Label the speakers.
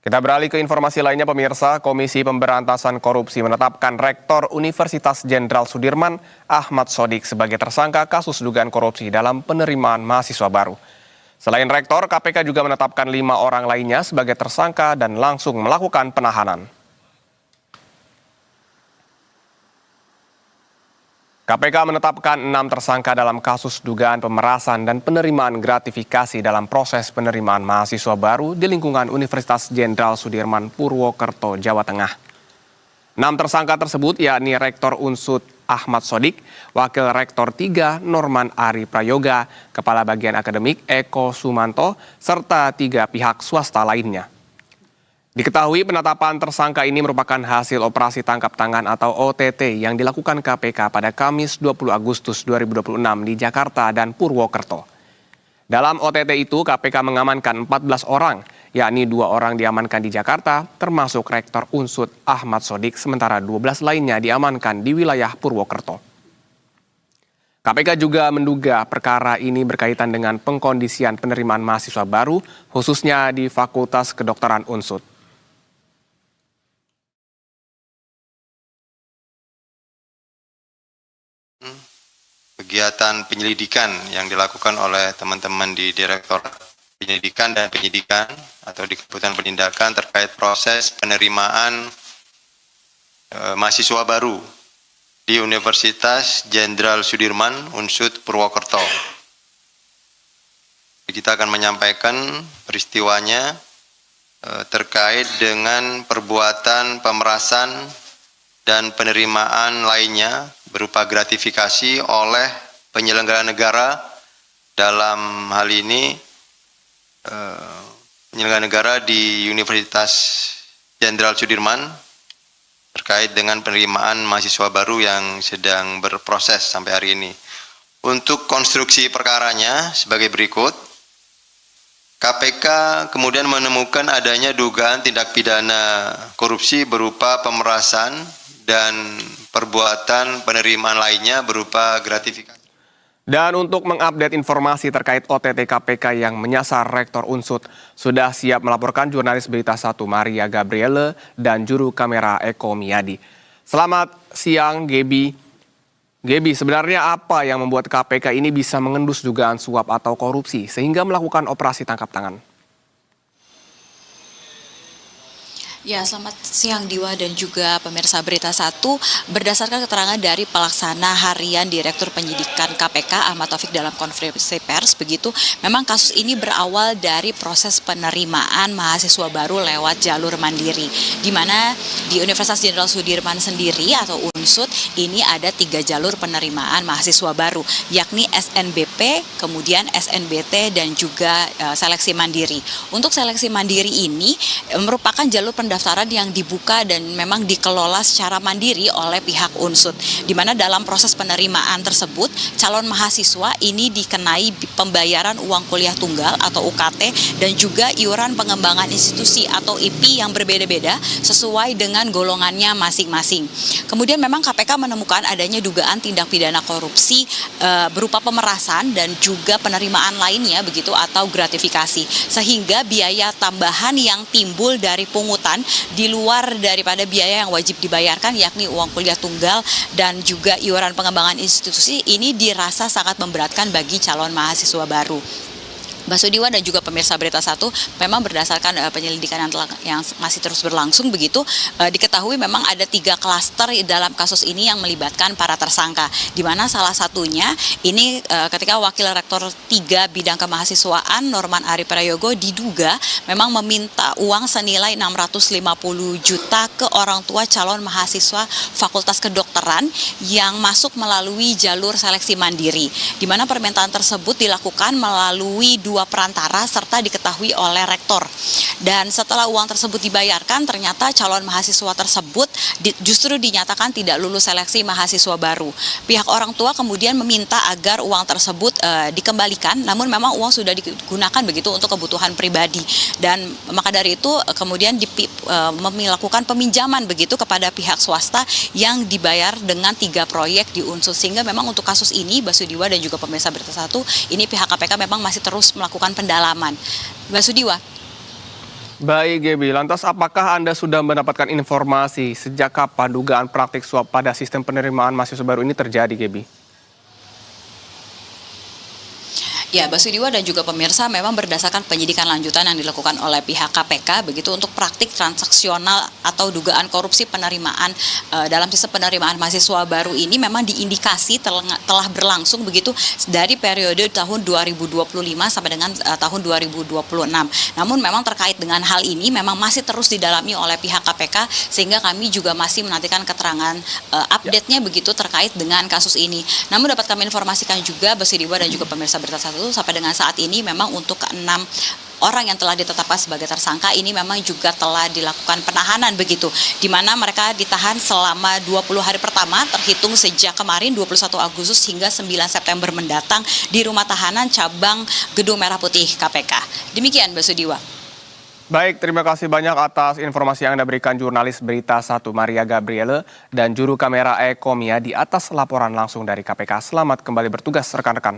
Speaker 1: Kita beralih ke informasi lainnya pemirsa, Komisi Pemberantasan Korupsi menetapkan Rektor Universitas Jenderal Sudirman Ahmad Sodik sebagai tersangka kasus dugaan korupsi dalam penerimaan mahasiswa baru. Selain Rektor, KPK juga menetapkan 5 orang lainnya sebagai tersangka dan langsung melakukan penahanan. KPK menetapkan 6 tersangka dalam kasus dugaan pemerasan dan penerimaan gratifikasi dalam proses penerimaan mahasiswa baru di lingkungan Universitas Jenderal Sudirman Purwokerto, Jawa Tengah. 6 tersangka tersebut yakni Rektor Unsud Ahmad Sodik, Wakil Rektor 3 Norman Ari Prayoga, Kepala Bagian Akademik Eko Sumanto, serta 3 pihak swasta lainnya. Diketahui penetapan tersangka ini merupakan hasil operasi tangkap tangan atau OTT yang dilakukan KPK pada Kamis 20 Agustus 2026 di Jakarta dan Purwokerto. Dalam OTT itu KPK mengamankan 14 orang, yakni 2 orang diamankan di Jakarta, termasuk Rektor Unsud Ahmad Sodik, sementara 12 lainnya diamankan di wilayah Purwokerto. KPK juga menduga perkara ini berkaitan dengan pengkondisian penerimaan mahasiswa baru, khususnya di Fakultas Kedokteran Unsud.
Speaker 2: Kegiatan penyelidikan yang dilakukan oleh teman-teman di Direktorat Penyelidikan dan Penyidikan atau di Keputusan Penindakan terkait proses penerimaan mahasiswa baru di Universitas Jenderal Sudirman Unsud Purwokerto. Kita akan menyampaikan peristiwanya terkait dengan perbuatan pemerasan dan penerimaan lainnya berupa gratifikasi oleh penyelenggara negara, dalam hal ini penyelenggara negara di Universitas Jenderal Sudirman terkait dengan penerimaan mahasiswa baru yang sedang berproses sampai hari ini. Untuk konstruksi perkaranya sebagai berikut. KPK kemudian menemukan adanya dugaan tindak pidana korupsi berupa pemerasan dan perbuatan penerimaan lainnya berupa gratifikasi.
Speaker 1: Dan untuk mengupdate informasi terkait OTT KPK yang menyasar Rektor Unsud, sudah siap melaporkan jurnalis Berita 1 Maria Gabriele dan juru kamera Eko Miyadi. Selamat siang, Gebi. Gebi, sebenarnya apa yang membuat KPK ini bisa mengendus dugaan suap atau korupsi sehingga melakukan operasi tangkap tangan?
Speaker 3: Ya, selamat siang Diwa dan juga pemirsa Berita 1. Berdasarkan keterangan dari pelaksana harian Direktur Penyidikan KPK Ahmad Taufik dalam konferensi pers, begitu memang kasus ini berawal dari proses penerimaan mahasiswa baru lewat jalur mandiri, di mana di Universitas Jenderal Sudirman sendiri atau Unsud ini ada 3 jalur penerimaan mahasiswa baru, yakni SNBP, kemudian SNBT dan juga seleksi mandiri. Untuk seleksi mandiri ini merupakan jalur pendaftaran yang dibuka dan memang dikelola secara mandiri oleh pihak Unsud, di mana dalam proses penerimaan tersebut calon mahasiswa ini dikenai pembayaran uang kuliah tunggal atau UKT dan juga iuran pengembangan institusi atau IP yang berbeda-beda sesuai dengan golongannya masing-masing. Kemudian memang KPK menemukan adanya dugaan tindak pidana korupsi berupa pemerasan dan juga penerimaan lainnya begitu atau gratifikasi, sehingga biaya tambahan yang timbul dari pungutan di luar daripada biaya yang wajib dibayarkan, yakni uang kuliah tunggal dan juga iuran pengembangan institusi, ini dirasa sangat memberatkan bagi calon mahasiswa baru. Mbak Sudiwa dan juga pemirsa Berita 1, memang berdasarkan penyelidikan yang masih terus berlangsung begitu, diketahui memang ada 3 klaster dalam kasus ini yang melibatkan para tersangka, di mana salah satunya ini ketika Wakil Rektor 3 Bidang Kemahasiswaan Norman Ari Prayogo diduga memang meminta uang senilai 650 juta ke orang tua calon mahasiswa Fakultas Kedokteran yang masuk melalui jalur seleksi mandiri, di mana permintaan tersebut dilakukan melalui 2 perantara serta diketahui oleh rektor. Dan setelah uang tersebut dibayarkan, ternyata calon mahasiswa tersebut justru dinyatakan tidak lulus seleksi mahasiswa baru. Pihak orang tua kemudian meminta agar uang tersebut dikembalikan, namun memang uang sudah digunakan begitu untuk kebutuhan pribadi. Dan maka dari itu kemudian melakukan peminjaman begitu kepada pihak swasta yang dibayar dengan 3 proyek di Unsud. Sehingga memang untuk kasus ini, Basudiwa dan juga pemirsa Berita 1, ini pihak KPK memang masih terus melakukan pendalaman. Mbak Sudiwa.
Speaker 1: Baik, Gebi. Lantas apakah Anda sudah mendapatkan informasi sejak kapan dugaan praktik suap pada sistem penerimaan mahasiswa baru ini terjadi, Gebi?
Speaker 3: Ya, Basudiwa dan juga pemirsa memang berdasarkan penyidikan lanjutan yang dilakukan oleh pihak KPK begitu untuk praktik transaksional atau dugaan korupsi penerimaan dalam sistem penerimaan mahasiswa baru ini memang diindikasi telah berlangsung begitu dari periode tahun 2025 sampai dengan tahun 2026. Namun memang terkait dengan hal ini memang masih terus didalami oleh pihak KPK sehingga kami juga masih menantikan keterangan update-nya begitu terkait dengan kasus ini. Namun dapat kami informasikan juga Basudiwa dan juga pemirsa Berita Satu sampai dengan saat ini memang untuk ke-6 orang yang telah ditetapkan sebagai tersangka ini memang juga telah dilakukan penahanan begitu, di mana mereka ditahan selama 20 hari pertama terhitung sejak kemarin 21 Agustus hingga 9 September mendatang di rumah tahanan cabang Gedung Merah Putih KPK. Demikian Basudiwa.
Speaker 1: Baik, terima kasih banyak atas informasi yang Anda berikan jurnalis Berita Satu Maria Gabriele dan juru kamera Eko Mia di atas laporan langsung dari KPK. Selamat kembali bertugas rekan-rekan.